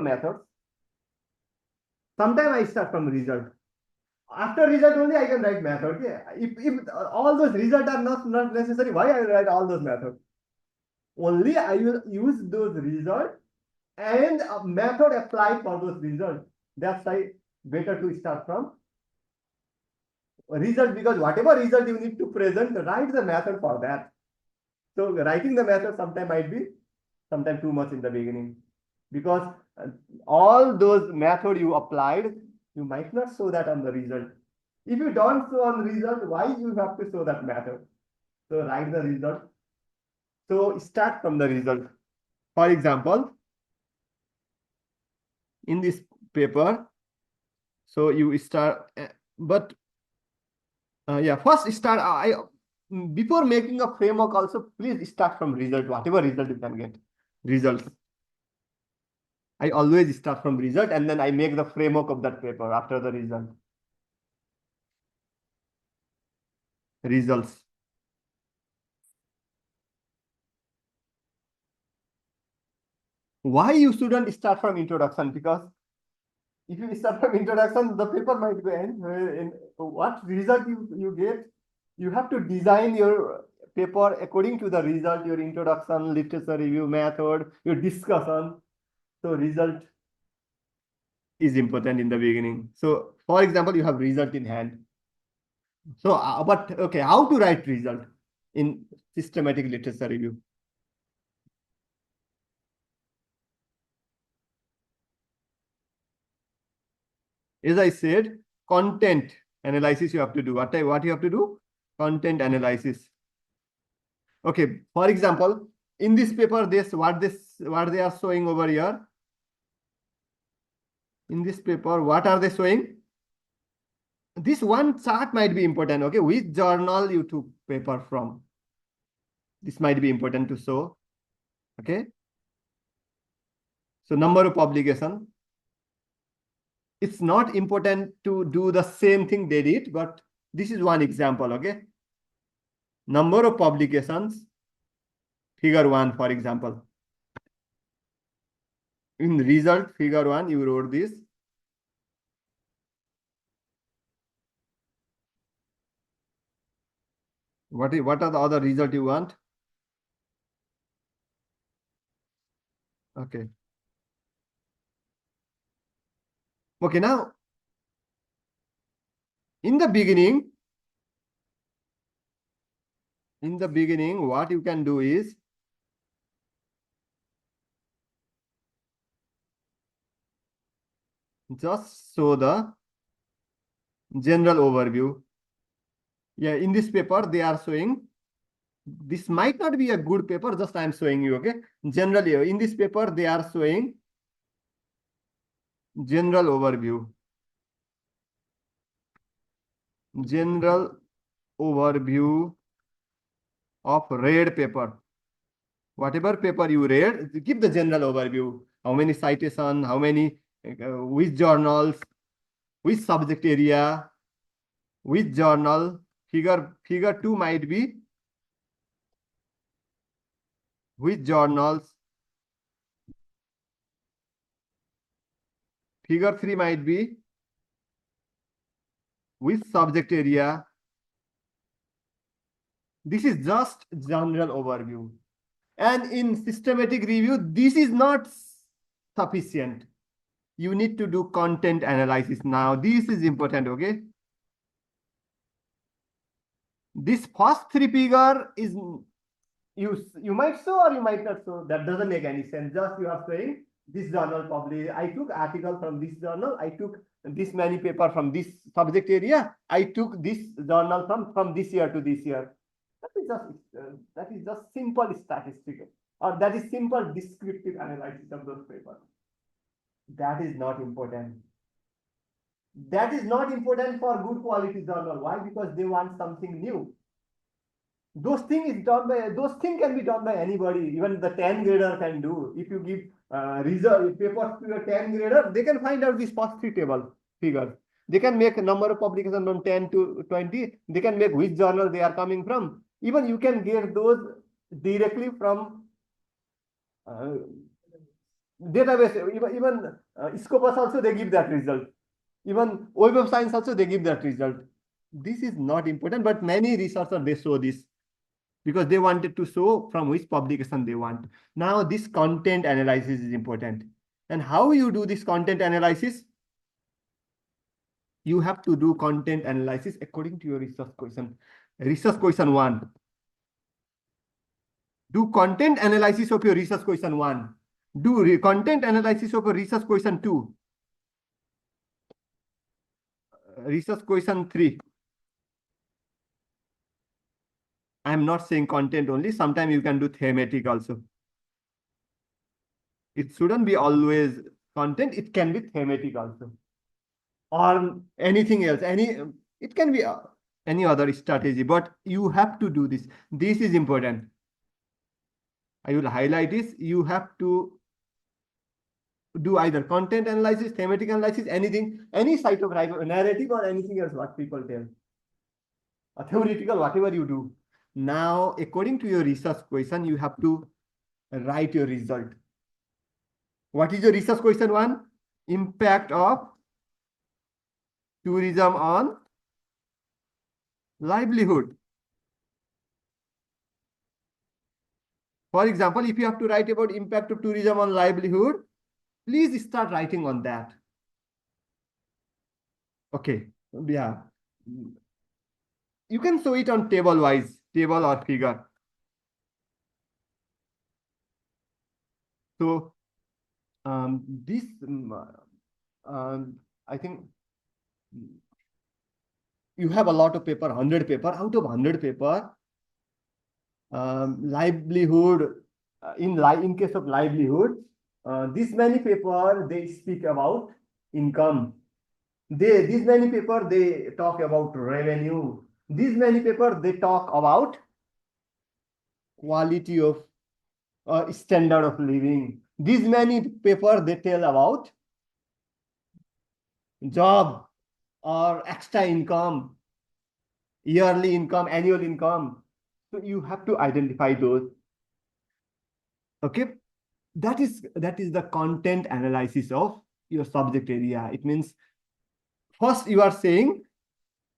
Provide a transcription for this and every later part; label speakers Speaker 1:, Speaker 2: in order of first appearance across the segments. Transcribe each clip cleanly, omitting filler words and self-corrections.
Speaker 1: methods. Sometimes I start from result. After result only I can write method. Okay? If all those results are not necessary, why I write all those methods? Only I will use those results and a method applied for those results. That's why better to start from result, because whatever result you need to present, write the method for that. So writing the method sometimes might be sometimes too much in the beginning, because all those method you applied, you might not show that on the result. If you don't show on the result, why you have to show that method? So write the result. So start from the result. For example, in this paper, so you start, but yeah, first start. Before making a framework, also please start from result. Whatever result you can get, results. I always start from result and then I make the framework of that paper after the result. Results. Why you shouldn't start from introduction? Because if you start from introduction, the paper might go end. In what result you get, you have to design your paper according to the result, your introduction, literature review method, your discussion. So result is important in the beginning. So for example, you have result in hand. So, but okay, how to write result in systematic literature review? As I said, content analysis you have to do. What you have to do? Content analysis. Okay, for example, in this paper, what they are showing over here. In this paper, what are they showing? This one chart might be important. Okay, which journal you took paper from? This might be important to show. Okay. So number of publication. It's not important to do the same thing they did, but this is one example. Okay. Number of publications. Figure 1, for example. In result, figure 1, you wrote this. What are the other result you want? Okay. Okay, now, in the beginning, what you can do is just show the general overview. Yeah, in this paper, they are showing, this might not be a good paper, just I am showing you, okay? Generally, in this paper, they are showing general overview. General overview of read paper. Whatever paper you read, give the general overview. How many citation, how many, which journals, which subject area, which journal. Figure 2 might be which journals. Figure 3 might be which subject area. This is just general overview. And in systematic review, this is not sufficient. You need to do content analysis now. This is important, okay? This first 3 figure is you might show or you might not show. That doesn't make any sense. Just you are saying this journal published. I took article from this journal. I took this many paper from this subject area. I took this journal from this year to this year. That is just simple statistical, or that is simple descriptive analysis of those papers. That is not important. That is not important for good quality journal. Why? Because they want something new. Those things can be done by anybody. Even the 10 grader can do. If you give result papers to a 10 grader, they can find out this first 3 table figures. They can make a number of publications from 10 to 20. They can make which journal they are coming from. Even you can get those directly from database, even Scopus also they give that result. Even Web of Science also they give that result. This is not important, but many researchers they show this because they wanted to show from which publication they want. Now this content analysis is important. And how you do this content analysis? You have to do content analysis according to your research question. Research question 1. Do content analysis of your research question 1. Do content analysis of your research question 2. Research question 3. I'm not saying content only. Sometimes you can do thematic also. It shouldn't be always content. It can be thematic also. Or anything else. It can be any other strategy, but you have to do this. This is important. I will highlight this. You have to do either content analysis, thematic analysis, anything, any site of narrative or anything else what people tell. A theoretical, whatever you do. Now, according to your research question, you have to write your result. What is your research question 1? Impact of tourism on livelihood. For example, if you have to write about impact of tourism on livelihood, please start writing on that. Okay, yeah. You can show it on table wise, table or figure. So this, I think you have a lot of paper, 100 paper. Out of 100 paper, livelihood, in case of livelihood, this many paper, they speak about income. These many paper, they talk about revenue. These many paper, they talk about quality of standard of living. These many paper, they tell about job or extra income, yearly income, annual income. So you have to identify those. Okay, that is the content analysis of your subject area. It means first you are saying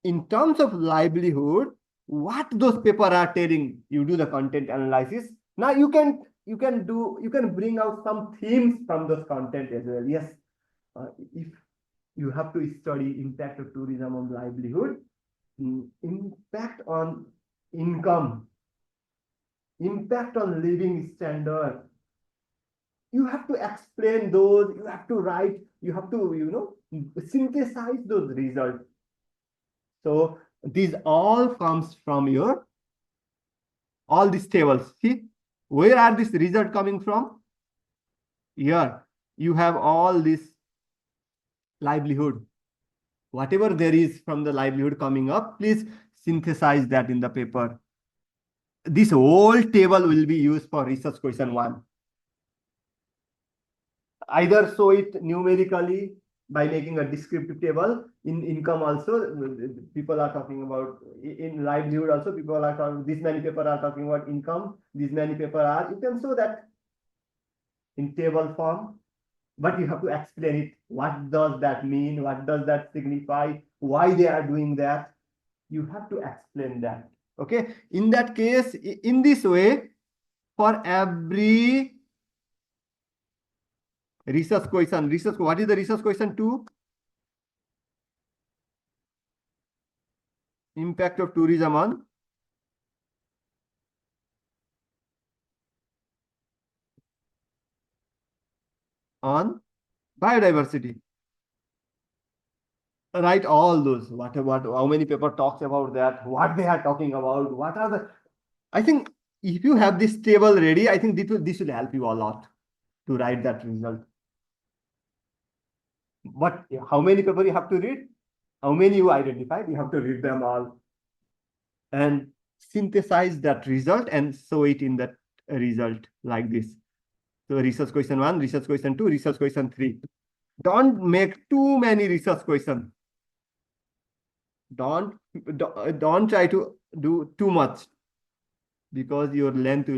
Speaker 1: in terms of livelihood, what those paper are telling. You do the content analysis. Now you can bring out some themes from those content as well. Yes, if you have to study impact of tourism on livelihood, impact on income, impact on living standard. You have to explain those, you have to write, you have to, synthesize those results. So these all comes from your, all these tables. See, where are these results coming from? Here, you have all this livelihood. Whatever there is from the livelihood coming up, please synthesize that in the paper. This whole table will be used for research question 1. Either show it numerically by making a descriptive table. In income also, people are talking about, in livelihood also, people are talking, this many people are talking about income, these many people are, you can show that in table form, but you have to explain it. What does that mean? What does that signify? Why they are doing that? You have to explain that. Okay, in that case, in this way, for every research question, what is the research question 2? Impact of tourism on biodiversity. Write all those, what, how many paper talks about that, what they are talking about, what are the, I think if you have this table ready, I think this will help you a lot to write that result. But how many paper you have to read? How many you identified? You have to read them all and synthesize that result and show it in that result like this. So research question 1, research question 2, research question 3. Don't make too many research questions. Don't try to do too much, because your length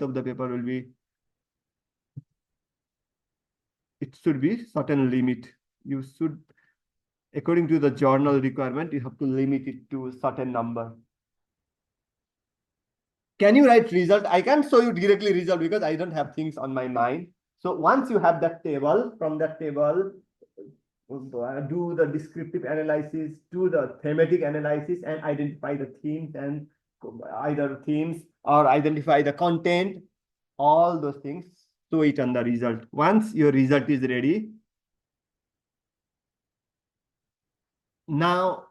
Speaker 1: of the paper will be it should be certain limit. You should, according to the journal requirement, you have to limit it to a certain number. Can you write result? I can't show you directly result because I don't have things on my mind. So once you have that table, from that table, do the descriptive analysis, do the thematic analysis, and identify the themes, and either themes or identify the content, all those things, show it on the result. Once your result is ready, now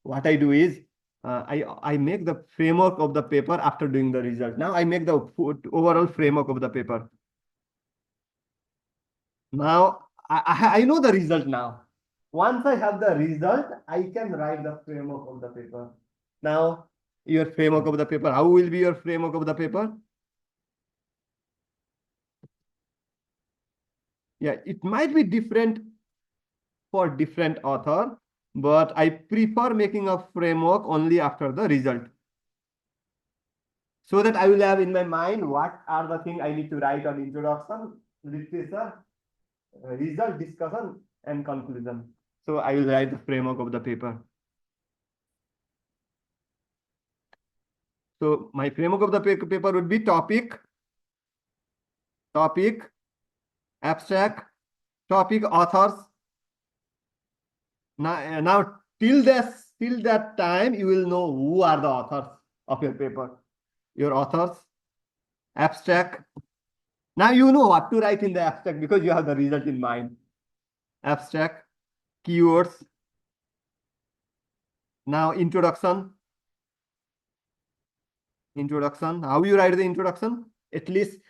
Speaker 1: what I do is, I make the framework of the paper after doing the result. Now I make the overall framework of the paper. Now I know the result now. Once I have the result, I can write the framework of the paper. Now, your framework of the paper, how will be your framework of the paper? Yeah, it might be different for different author, but I prefer making a framework only after the result, so that I will have in my mind what are the things I need to write on introduction, literature, result, discussion, and conclusion. So I will write the framework of the paper. So my framework of the paper would be topic, abstract, topic, authors. Now till that time, you will know who are the authors of your paper. Your authors, abstract. Now you know what to write in the abstract because you have the result in mind. Abstract, keywords. Now introduction. How you write the introduction? At least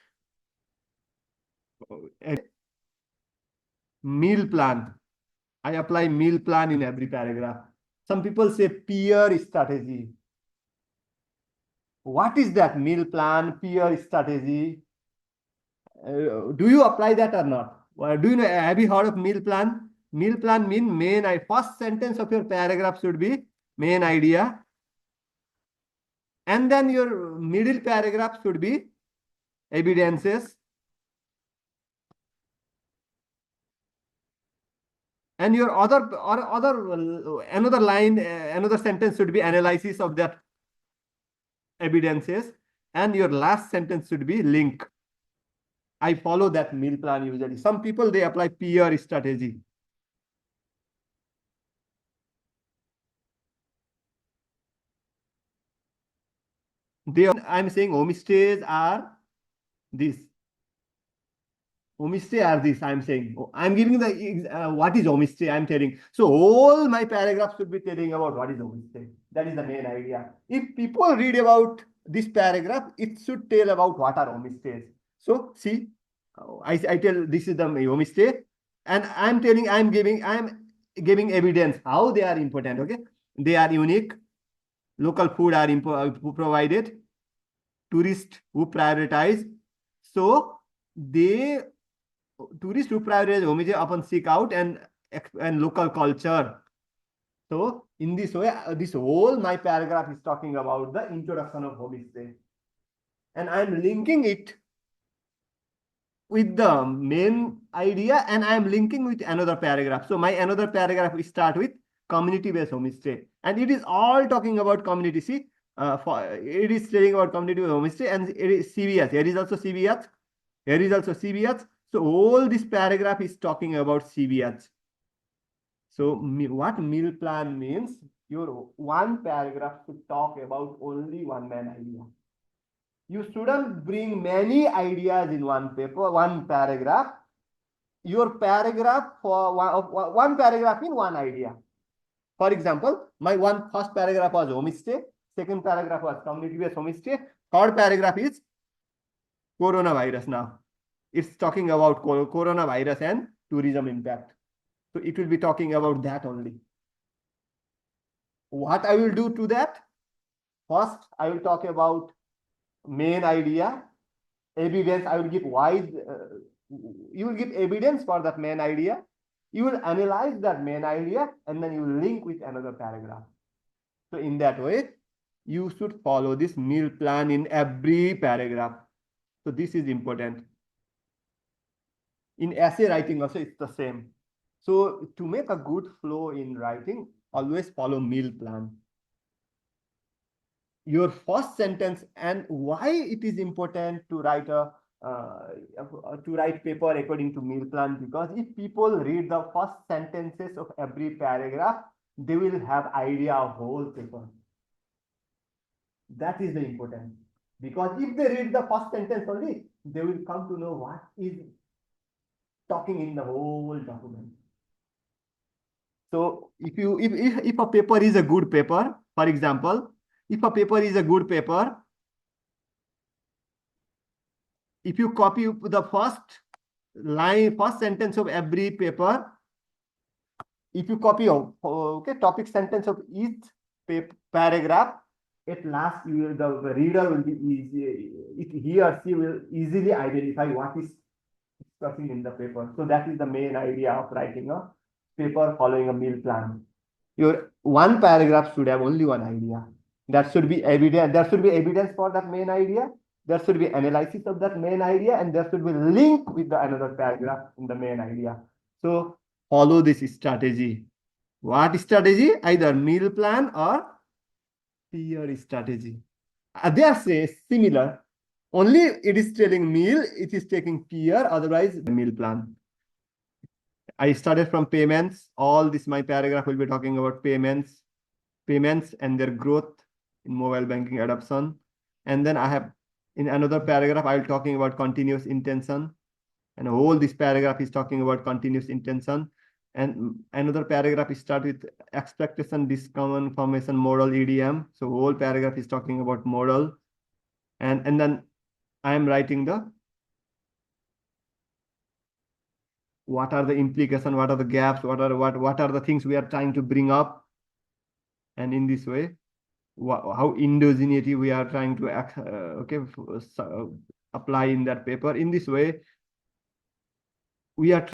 Speaker 1: meal plan. I apply meal plan in every paragraph. Some people say peer strategy. What is that meal plan, peer strategy? Do you apply that or not? Do you know, have you heard of meal plan? Meal plan means first sentence of your paragraph should be main idea. And then your middle paragraph should be evidences. And your another line, another sentence should be analysis of that evidences. And your last sentence should be link. I follow that meal plan usually. Some people, they apply peer strategy. I'm saying homestays are this. Homestay are this, I'm saying. I'm giving the what is homestay, I'm telling. So all my paragraphs should be telling about what is homestay. That is the main idea. If people read about this paragraph, it should tell about what are homestays. So see, I tell this is the homestay, and I'm giving evidence how they are important. Okay, they are unique. Local food are provided. Tourists who prioritize. So tourists who prioritize homestay often seek out and local culture. So in this way, this whole my paragraph is talking about the introduction of homestay, and I'm linking it with the main idea, and I'm linking with another paragraph. So my another paragraph will start with community-based homestay, and it is all talking about community. See, it is telling about community-based homestay, and it is CBH. Here is also CBH. Here is also CBH. So all this paragraph is talking about CBH. So what meal plan means? Your one paragraph should talk about only one main idea. You shouldn't bring many ideas in one paper, one paragraph. Your paragraph for one paragraph in one idea. For example, my first paragraph was homestay. Second paragraph was community-based homestay. Third paragraph is coronavirus now. It's talking about coronavirus and tourism impact. So it will be talking about that only. What I will do to that? First, I will talk about main idea, evidence. I will give you will give evidence for that main idea. You will analyze that main idea, and then you will link with another paragraph. So in that way, you should follow this meal plan in every paragraph. So this is important. In essay writing also, it's the same. So to make a good flow in writing, always follow meal plan. Your first sentence, and why it is important to write paper according to meal plan, because if people read the first sentences of every paragraph, they will have idea of whole paper. That is the important, because if they read the first sentence only, they will come to know what is talking in the whole document. So if a paper is a good paper, for example, if a paper is a good paper, if you copy the first line, first sentence of every paper, if you copy topic sentence of each paragraph, at last the reader will be easy. He or she will easily identify what is discussing in the paper. So that is the main idea of writing a paper following a meal plan. Your one paragraph should have only one idea. That should be evidence. There should be evidence for that main idea. There should be analysis of that main idea, and there should be link with the another paragraph in the main idea. So follow this strategy. What strategy? Either meal plan or peer strategy. They are similar. Only it is telling meal, it is taking peer, otherwise meal plan. I started from payments. All this, my paragraph will be talking about payments and their growth in mobile banking adoption. And then I have, in another paragraph, I will talking about continuous intention. And all this paragraph is talking about continuous intention. And another paragraph is start with expectation, discommon formation, model, EDM. So whole paragraph is talking about model. And then I am writing the what are the implications, what are the gaps, what are the things we are trying to bring up. And in this way, how indigeneity we are trying to apply in that paper. In this way, we are